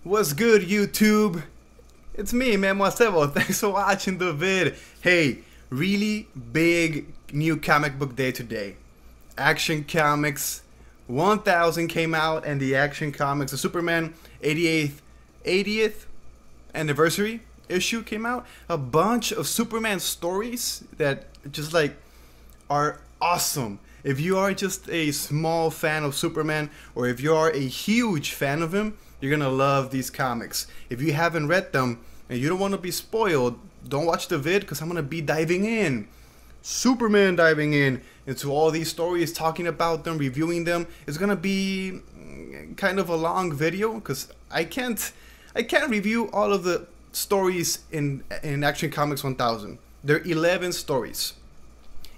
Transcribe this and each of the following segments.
What's good, YouTube? It's me, man, Marcelo. Thanks for watching the vid. Hey, really big new comic book day today. Action Comics 1000 came out, and the Action Comics, the Superman 80th anniversary issue came out. A bunch of Superman stories that just like are awesome. If you are just a small fan of Superman, or if you are a huge fan of him, you're gonna love these comics. If you haven't read them and you don't want to be spoiled, don't watch the vid, because I'm gonna be diving in. Superman diving in into all these stories, talking about them, reviewing them. It's gonna be kind of a long video because I can't review all of the stories in Action Comics 1000. There are 11 stories.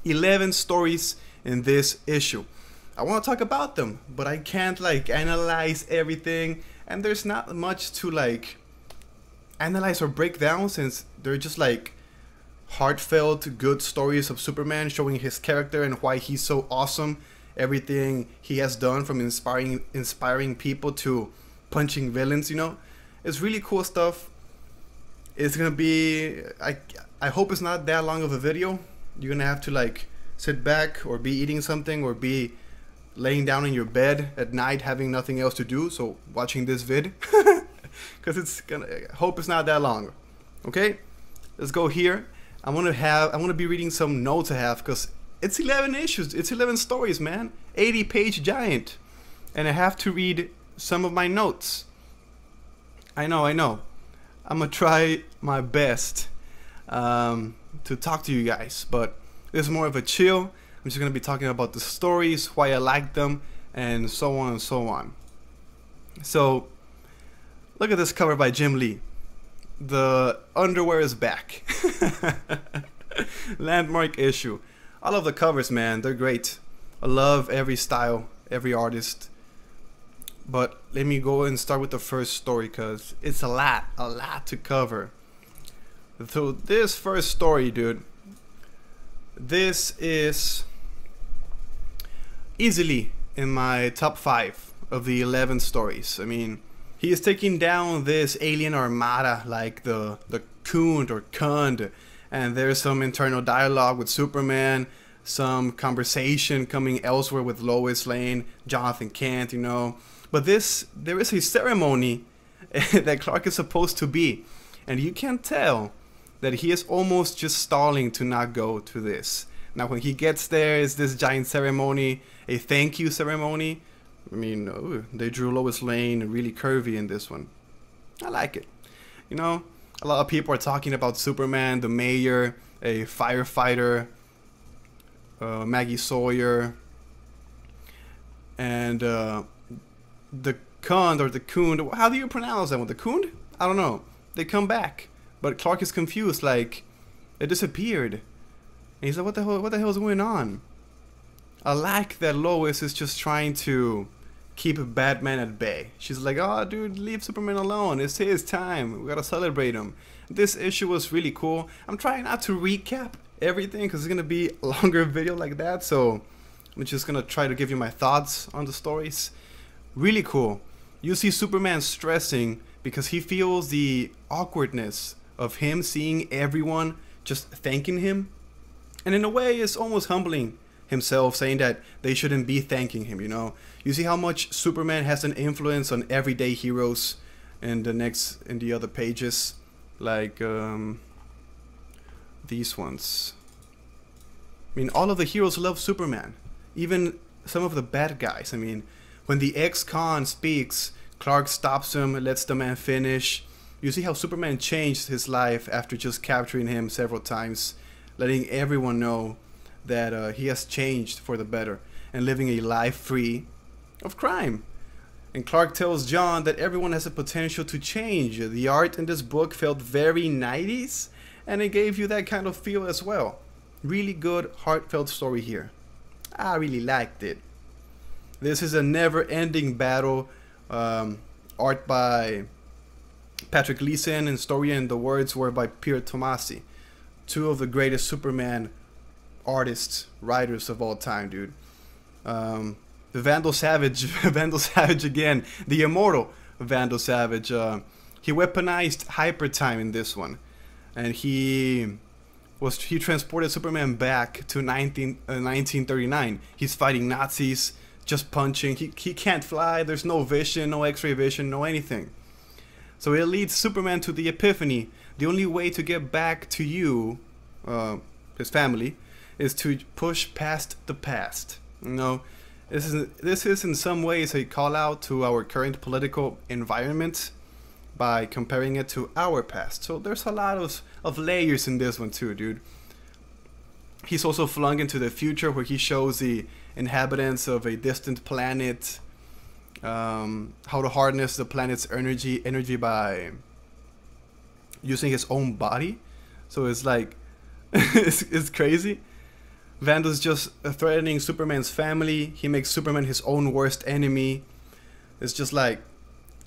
11 stories in this issue. I want to talk about them, but I can't like analyze everything, and there's not much to like analyze or break down, since they're just like heartfelt, good stories of Superman, showing his character and why he's so awesome. Everything he has done, from inspiring people to punching villains, you know. It's really cool stuff. It's gonna be, I hope it's not that long of a video. You're gonna have to like sit back or be eating something or be laying down in your bed at night having nothing else to do, so watching this vid because I hope it's not that long. Okay, let's go here. I want to be reading some notes I have, because it's 11 issues, it's 11 stories, man. 80-page giant, and I have to read some of my notes. I know I'm gonna try my best to talk to you guys, but this is more of a chill. I'm just gonna be talking about the stories, why I like them, and so on and so on. So look at this cover by Jim Lee. The underwear is back. Landmark issue. I love the covers, man. They're great. I love every style, every artist. But let me go and start with the first story, because it's a lot to cover. So this first story, dude, this is easily in my top 5 of the 11 stories. I mean, he is taking down this alien armada like the Khund or Khund, and there's some internal dialogue with Superman, some conversation coming elsewhere with Lois Lane, Jonathan Kent, you know. But there is a ceremony that Clark is supposed to be, and you can tell that he is almost just stalling to not go to this. Now when he gets there, is this giant ceremony, a thank you ceremony. I mean, they drew Lois Lane really curvy in this one. I like it. You know, a lot of people are talking about Superman, the mayor, a firefighter, Maggie Sawyer, and the Khund or the Khund. How do you pronounce that one? The Khund? I don't know. They come back. But Clark is confused, like, it disappeared. And he's like, what the hell is going on? I like that Lois is just trying to keep Batman at bay. She's like, oh, dude, leave Superman alone. It's his time. We gotta celebrate him. This issue was really cool. I'm trying not to recap everything, because it's gonna be a longer video like that. So I'm just gonna try to give you my thoughts on the stories. Really cool. You see Superman stressing because he feels the awkwardness of him seeing everyone just thanking him, and in a way it's almost humbling himself, saying that they shouldn't be thanking him, you know. You see how much Superman has an influence on everyday heroes in the other pages, like these ones. I mean, all of the heroes love Superman, even some of the bad guys. I mean, when the ex-con speaks, Clark stops him, lets the man finish. You see how Superman changed his life after just capturing him several times, letting everyone know that he has changed for the better and living a life free of crime. And Clark tells John that everyone has the potential to change. The art in this book felt very 90s, and it gave you that kind of feel as well. Really good, heartfelt story here. I really liked it. This is a never-ending battle, art by Patrick Gleason, and story and the words were by Pier Tomasi. Two of the greatest Superman artists, writers of all time, dude. The Vandal Savage again, the immortal Vandal Savage. He weaponized hyper time in this one, and he transported Superman back to 1939. He's fighting Nazis, just punching. He can't fly. There's no vision, no X-ray vision, no anything. So it leads Superman to the epiphany. The only way to get back to you, his family, is to push past the past. You know, this is in some ways a call out to our current political environment by comparing it to our past. So there's a lot of layers in this one too, dude. He's also flung into the future where he shows the inhabitants of a distant planet how to harness the planet's energy by using his own body. So it's like it's crazy. Vandal's just threatening Superman's family. He makes Superman his own worst enemy. It's just like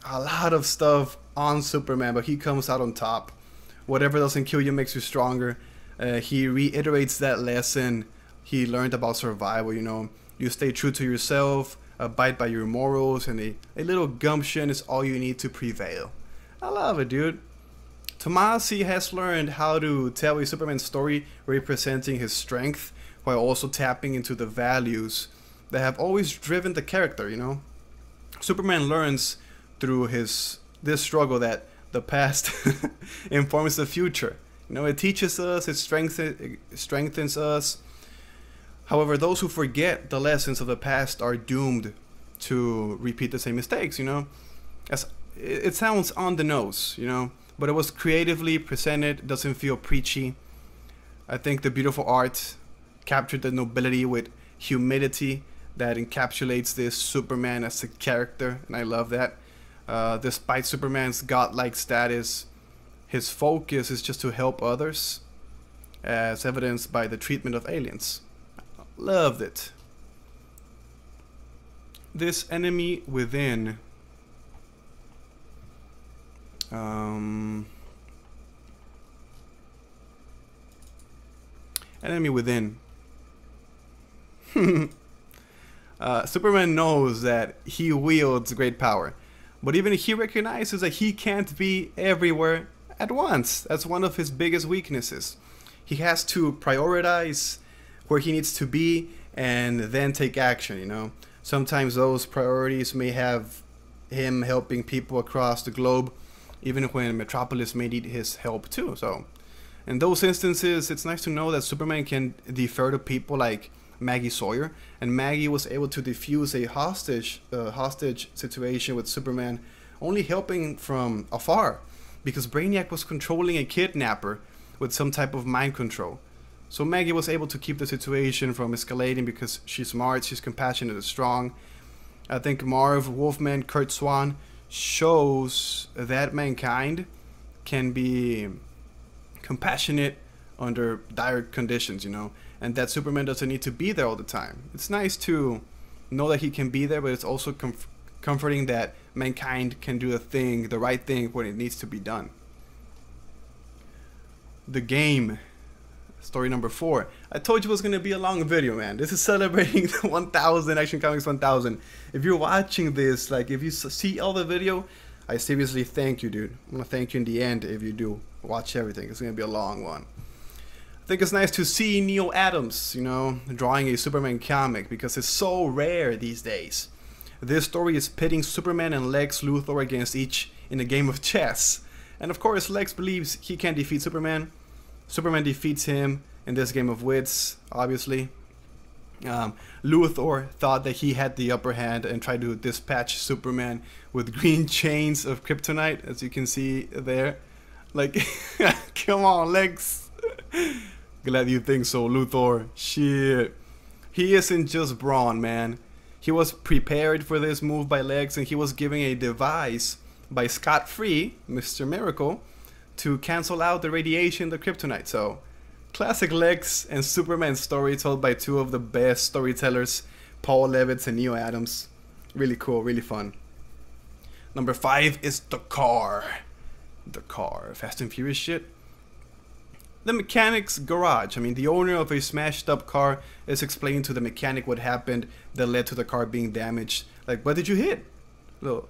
a lot of stuff on Superman, but he comes out on top. Whatever doesn't kill you makes you stronger. He reiterates that lesson he learned about survival. You know, you stay true to yourself, abide by your morals, and a little gumption is all you need to prevail. I love it, dude. Tomasi has learned how to tell a Superman story representing his strength while also tapping into the values that have always driven the character, you know. Superman learns through this struggle that the past informs the future. You know, it teaches us, it strengthens us. However, those who forget the lessons of the past are doomed to repeat the same mistakes, you know. It sounds on the nose, you know, but it was creatively presented, doesn't feel preachy. I think the beautiful art captured the nobility with humility that encapsulates this Superman as a character, and I love that. Despite Superman's godlike status, his focus is just to help others, as evidenced by the treatment of aliens. Loved it. This enemy within. Enemy within. Superman knows that he wields great power, but even he recognizes that he can't be everywhere at once. That's one of his biggest weaknesses. He has to prioritize where he needs to be and then take action, you know. Sometimes those priorities may have him helping people across the globe, even when Metropolis may need his help too. So in those instances, it's nice to know that Superman can defer to people like Maggie Sawyer, and Maggie was able to defuse a hostage situation with Superman only helping from afar, because Brainiac was controlling a kidnapper with some type of mind control. So Maggie was able to keep the situation from escalating because she's smart, she's compassionate and strong. I think Marv Wolfman, Kurt Swan shows that mankind can be compassionate under dire conditions, you know, and that Superman doesn't need to be there all the time. It's nice to know that he can be there, but it's also comforting that mankind can do the right thing when it needs to be done. The Game, story number 4. I told you it was going to be a long video, man. This is celebrating the 1000 Action Comics 1000. If you're watching this, like if you see all the video, I seriously thank you, dude. I'm going to thank you in the end if you do watch everything. It's going to be a long one. I think it's nice to see Neal Adams, you know, drawing a Superman comic because it's so rare these days. This story is pitting Superman and Lex Luthor against each in a game of chess. And of course, Lex believes he can defeat Superman. Superman defeats him in this game of wits, obviously. Luthor thought that he had the upper hand and tried to dispatch Superman with green chains of kryptonite, as you can see there. Like, come on, Lex. Glad you think so, Luthor. Shit. He isn't just brawn, man. He was prepared for this move by Lex, and he was given a device by Scott Free, Mr. Miracle, to cancel out the radiation, the kryptonite. So, classic Lex and Superman story told by two of the best storytellers, Paul Levitz and Neal Adams. Really cool, really fun. Number 5 is The Car. The Car. Fast and Furious shit. The mechanic's garage. I mean, the owner of a smashed up car is explaining to the mechanic what happened that led to the car being damaged. Like, what did you hit?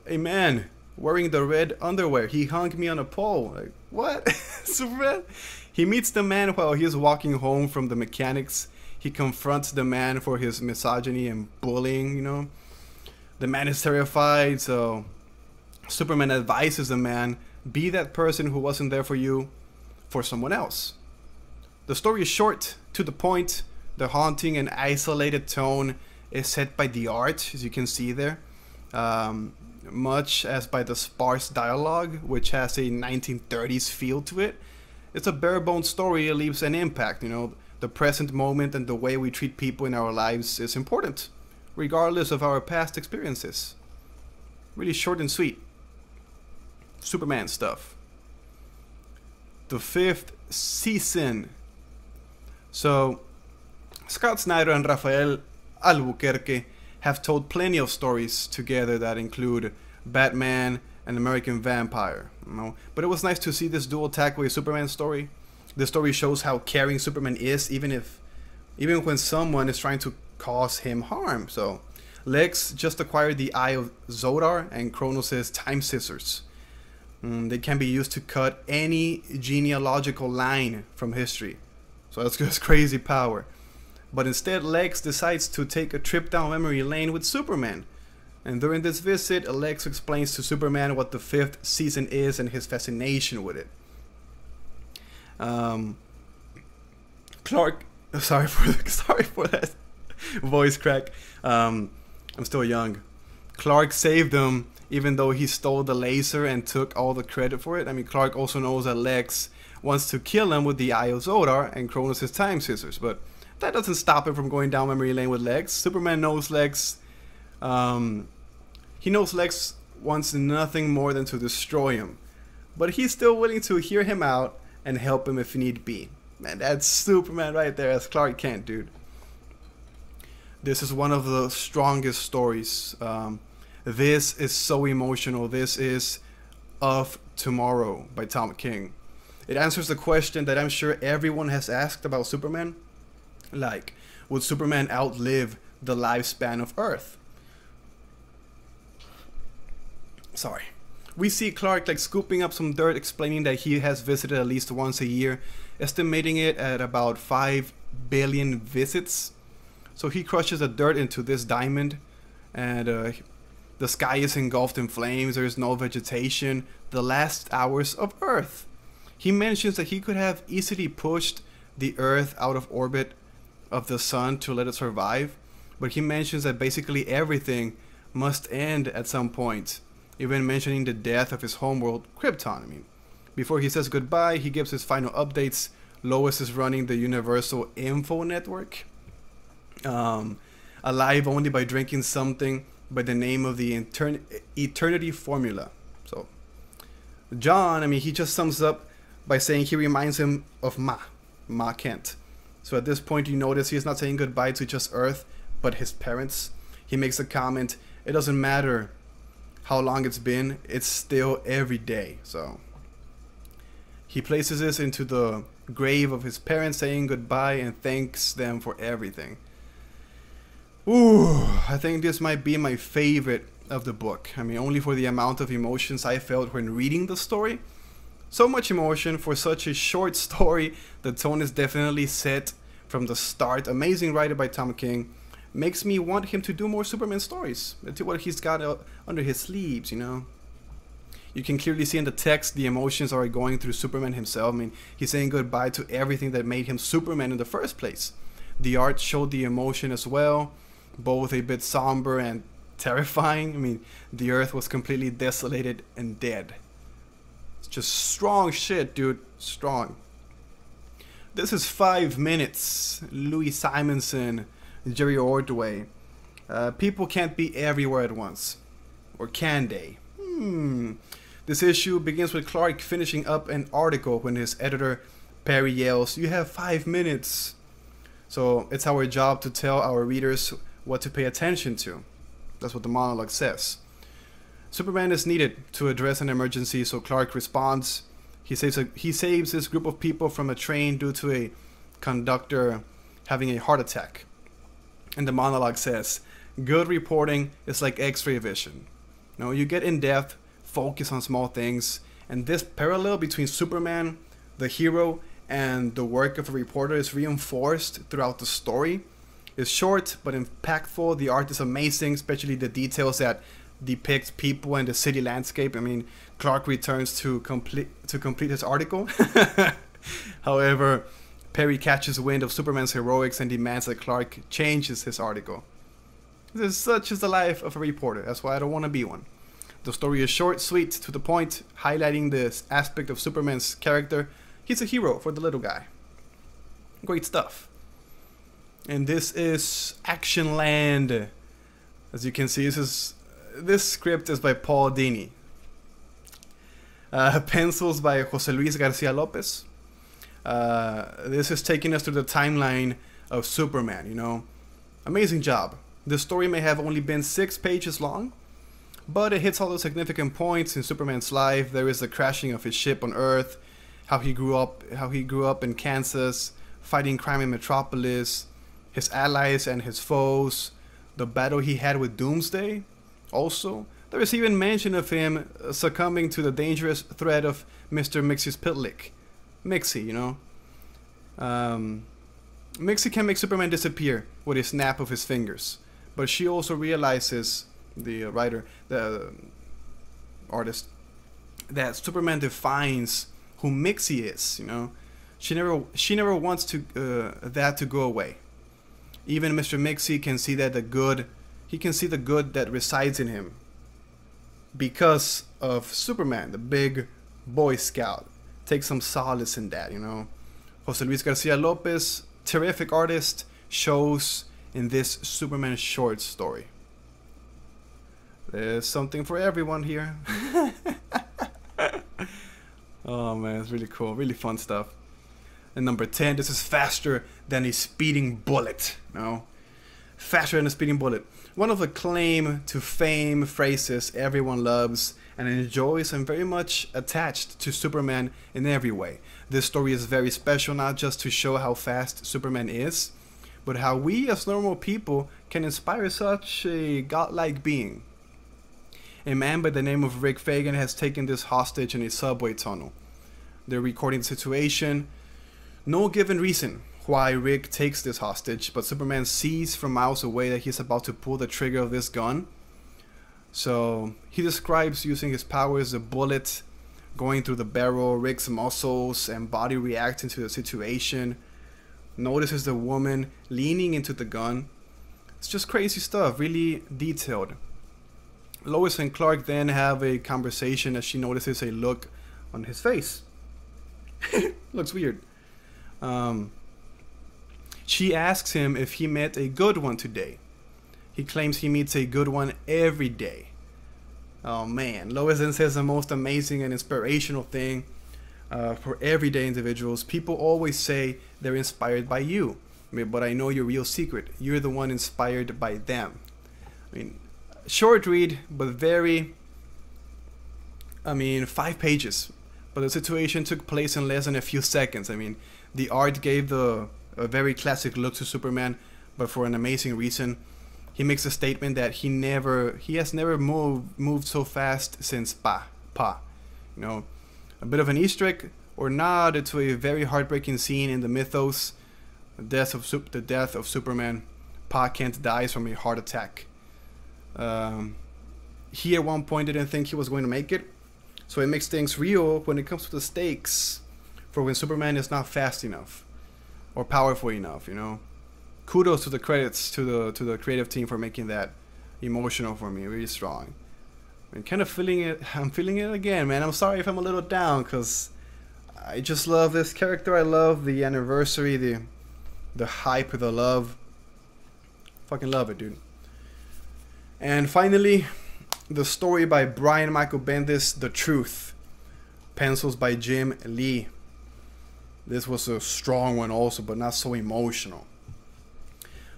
Hey man, wearing the red underwear. He hung me on a pole. Like, what? Superman? He meets the man while he's walking home from the mechanics. He confronts the man for his misogyny and bullying, you know. The man is terrified, so Superman advises the man, be that person who wasn't there for you for someone else. The story is short, to the point. The haunting and isolated tone is set by the art, as you can see there, much as by the sparse dialogue, which has a 1930s feel to it. It's a bare-bones story. It leaves an impact, you know. The present moment and the way we treat people in our lives is important, regardless of our past experiences. Really short and sweet. Superman stuff. The 5th season. So, Scott Snyder and Rafael Albuquerque have told plenty of stories together that include Batman and American Vampire, you know? But it was nice to see this dual tackle a Superman story. The story shows how caring Superman is, even when someone is trying to cause him harm. So, Lex just acquired the Eye of Zodar and Kronos' Time Scissors. They can be used to cut any genealogical line from history. So that's just crazy power. But instead, Lex decides to take a trip down memory lane with Superman. And during this visit, Lex explains to Superman what the 5th season is and his fascination with it. Clark, sorry for that voice crack. I'm still young. Clark saved him even though he stole the laser and took all the credit for it. I mean, Clark also knows that Lex wants to kill him with the Eye of Zodar and Kronos' Time Scissors, but that doesn't stop him from going down memory lane with Lex. Superman knows Lex. He knows Lex wants nothing more than to destroy him, but he's still willing to hear him out and help him if need be. Man, that's Superman right there, as Clark Kent, dude. This is one of the strongest stories. This is so emotional. This is Of Tomorrow by Tom King. It answers the question that I'm sure everyone has asked about Superman. Like, would Superman outlive the lifespan of Earth? Sorry. We see Clark like scooping up some dirt, explaining that he has visited at least once a year, estimating it at about 5 billion visits. So he crushes the dirt into this diamond, and the sky is engulfed in flames. There is no vegetation. The last hours of Earth. He mentions that he could have easily pushed the Earth out of orbit of the sun to let it survive, but he mentions that basically everything must end at some point, even mentioning the death of his homeworld, Krypton. I mean, before he says goodbye, he gives his final updates. Lois is running the Universal Info Network, alive only by drinking something by the name of the Eternity Formula. So, John, I mean, he just sums up by saying he reminds him of Ma Kent. So at this point, you notice he's not saying goodbye to just Earth, but his parents. He makes a comment, it doesn't matter how long it's been, it's still every day. So he places this into the grave of his parents, saying goodbye and thanks them for everything. Ooh, I think this might be my favorite of the book. I mean, only for the amount of emotions I felt when reading the story. So much emotion for such a short story. The tone is definitely set from the start. Amazing writer by Tom King. Makes me want him to do more Superman stories. To what he's got under his sleeves, you know. You can clearly see in the text the emotions are going through Superman himself. I mean, he's saying goodbye to everything that made him Superman in the first place. The art showed the emotion as well, both a bit somber and terrifying. I mean, the Earth was completely desolated and dead. It's just strong shit, dude. Strong. This is 5 minutes. Louis Simonson, Jerry Ordway. People can't be everywhere at once. Or can they? This issue begins with Clark finishing up an article when his editor, Perry, yells, "You have 5 minutes." So it's our job to tell our readers what to pay attention to. That's what the monologue says. Superman is needed to address an emergency, so Clark responds. He saves this group of people from a train due to a conductor having a heart attack. And the monologue says, good reporting is like X-ray vision. You know, you get in depth, focus on small things. And this parallel between Superman, the hero, and the work of a reporter is reinforced throughout the story. It's short but impactful. The art is amazing, especially the details that depict people and the city landscape. I mean, Clark returns to complete his article. However, Perry catches wind of Superman's heroics and demands that Clark changes his article. Such is the life of a reporter. That's why I don't want to be one. The story is short, sweet, to the point, highlighting this aspect of Superman's character. He's a hero for the little guy. Great stuff. And this is Action Land. As you can see, this script is by Paul Dini. Pencils by Jose Luis Garcia Lopez. This is taking us through the timeline of Superman, you know. Amazing job. The story may have only been 6 pages long, but it hits all the significant points in Superman's life. There is the crashing of his ship on Earth, how he grew up in Kansas, fighting crime in Metropolis, his allies and his foes, the battle he had with Doomsday. Also, there is even mention of him succumbing to the dangerous threat of Mr. Mxyzptlk. Mixie, you know. Mixie can make Superman disappear with a snap of his fingers, but she also realizes, the writer, the artist, that Superman defines who Mixie is. You know, she never wants to that to go away. Even Mr. Mixie can see that he can see the good that resides in him because of Superman, the big Boy Scout. Take some solace in that, you know. Jose Luis Garcia Lopez, terrific artist, shows in this Superman short story. There's something for everyone here. Oh man, it's really cool, really fun stuff. And number 10, this is faster than a speeding bullet. No, faster than a speeding bullet. One of the claim to fame phrases everyone loves and enjoys, and very much attached to Superman in every way. This story is very special, not just to show how fast Superman is, but how we as normal people can inspire such a godlike being. A man by the name of Rick Fagan has taken this hostage in a subway tunnel. They're recording the situation. No given reason why Rick takes this hostage, but Superman sees from miles away that he's about to pull the trigger of this gun. So he describes using his powers, a bullet going through the barrel, Rick's muscles and body reacting to the situation. Notices the woman leaning into the gun. It's just crazy stuff, really detailed. Lois and Clark then have a conversation as she notices a look on his face. Looks weird. She asks him if he met a good one today. He claims he meets a good one every day. Oh man, Lois then says the most amazing and inspirational thing for everyday individuals. People always say they're inspired by you, but I know your real secret. You're the one inspired by them. I mean, short read, but very, 5 pages. But the situation took place in less than a few seconds. I mean, the art gave a very classic look to Superman, but for an amazing reason. He makes a statement that he has never moved so fast since Pa. You know, a bit of an Easter egg or nod to a very heartbreaking scene in the mythos, the death of Superman. Pa Kent dies from a heart attack. He at one point didn't think he was going to make it, so it makes things real when it comes to the stakes for when Superman is not fast enough or powerful enough, you know. Kudos to the credits to the creative team for making that emotional for me, really strong. I'm kind of feeling it. I'm feeling it again, man. I'm sorry if I'm a little down, because I just love this character. I love the anniversary, the hype, the love. Fucking love it, dude. And finally, the story by Brian Michael Bendis, The Truth. Pencils by Jim Lee. This was a strong one also, but not so emotional.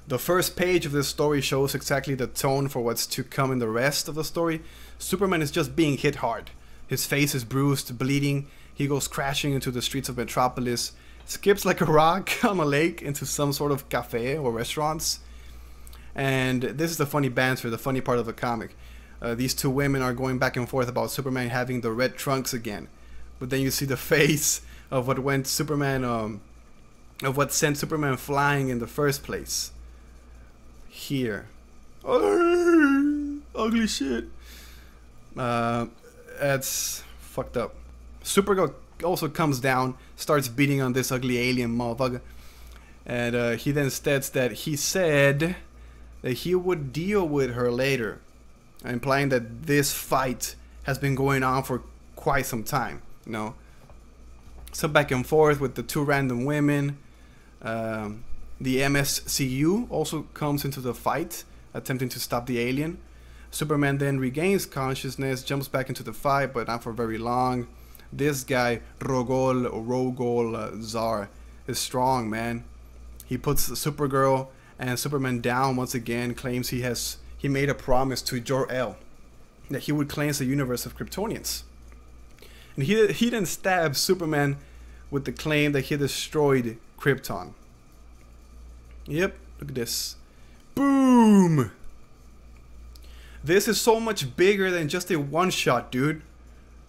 The first page of this story shows exactly the tone for what's to come in the rest of the story. Superman is just being hit hard. His face is bruised, bleeding. He goes crashing into the streets of Metropolis, skips like a rock on a lake into some sort of cafe or restaurants. And this is the funny banter, the funny part of the comic. these two women are going back and forth about Superman having the red trunks again. But then you see the face of what went Superman, of what sent Superman flying in the first place. Here. Ugly shit. That's fucked up. Supergirl also comes down, starts beating on this ugly alien motherfucker. And he then states that he said that he would deal with her later, implying that this fight has been going on for quite some time, you know. Some back and forth with the two random women. The MSCU also comes into the fight, attempting to stop the alien. Superman then regains consciousness, jumps back into the fight, but not for very long. This guy, Rogol Zar, is strong, man. He puts Supergirl and Superman down once again, claims he made a promise to Jor-El that he would cleanse the universe of Kryptonians. And he then stabs Superman with the claim that he destroyed Krypton. Yep, look at this. Boom! This is so much bigger than just a one-shot, dude.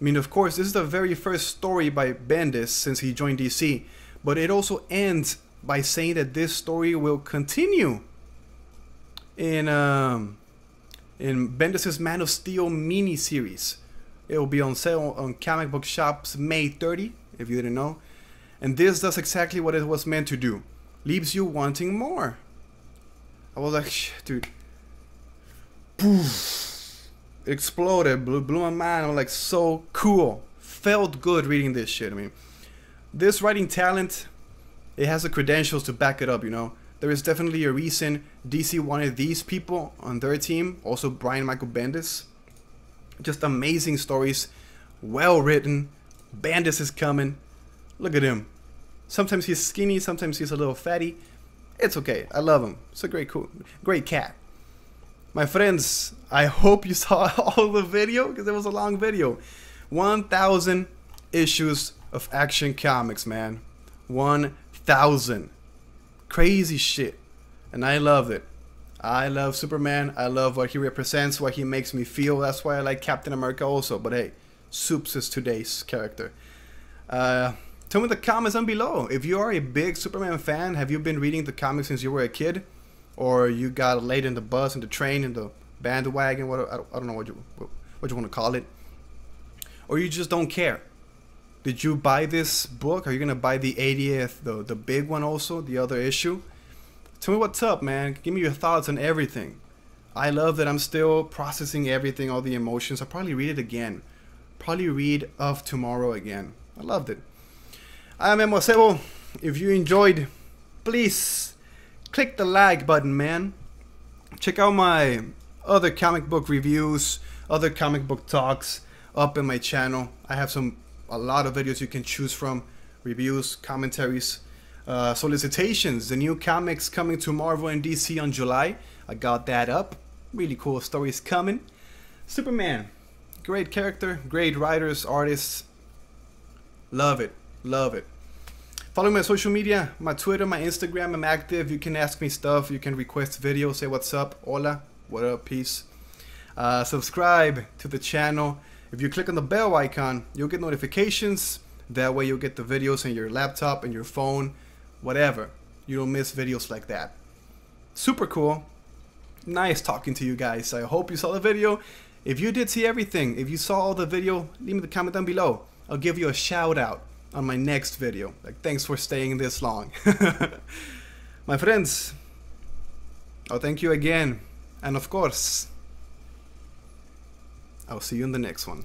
I mean, of course, this is the very first story by Bendis since he joined DC, but it also ends by saying that this story will continue in Bendis' Man of Steel mini-series. It will be on sale on comic book shops May 30, if you didn't know. And this does exactly what it was meant to do. Leaves you wanting more. I was like, dude. Poof. It exploded, blew my mind. I was like, so cool. Felt good reading this shit. I mean, this writing talent, it has the credentials to back it up, you know. There is definitely a reason DC wanted these people on their team. Also Brian Michael Bendis. Just amazing stories. Well written. Bendis is coming. Look at him. Sometimes he's skinny, sometimes he's a little fatty. It's okay. I love him. It's a great cat. My friends, I hope you saw all the video, because it was a long video. 1,000 issues of Action Comics, man. 1,000. Crazy shit. And I love it. I love Superman. I love what he represents, what he makes me feel. That's why I like Captain America also. But hey, Supes is today's character. Tell me in the comments down below. If you are a big Superman fan, have you been reading the comics since you were a kid? Or you got late in the bus, in the train, in the bandwagon, I don't know what you want to call it. Or you just don't care. Did you buy this book? Are you going to buy the 80th, the big one also, the other issue? Tell me what's up, man. Give me your thoughts on everything. I love that I'm still processing everything, all the emotions. I'll probably read it again. Probably read Of Tomorrow again. I loved it. I'm Memo Acebo. If you enjoyed, please click the like button, man. Check out my other comic book reviews, other comic book talks up in my channel. I have a lot of videos you can choose from. Reviews, commentaries, solicitations. The new comics coming to Marvel and DC on July. I got that up. Really cool stories coming. Superman. Great character, great writers, artists. Love it. Love it. Follow me on social media, my Twitter, my Instagram. I'm active. You can ask me stuff. You can request videos. Say what's up. Hola. What up? Peace. Subscribe to the channel. If you click on the bell icon, you'll get notifications. That way you'll get the videos on your laptop and your phone. Whatever. You don't miss videos like that. Super cool. Nice talking to you guys. I hope you saw the video. If you did see everything, if you saw all the video, leave me the comment down below. I'll give you a shout out on my next video. Like, thanks for staying this long. My friends, I'll thank you again. And of course, I'll see you in the next one.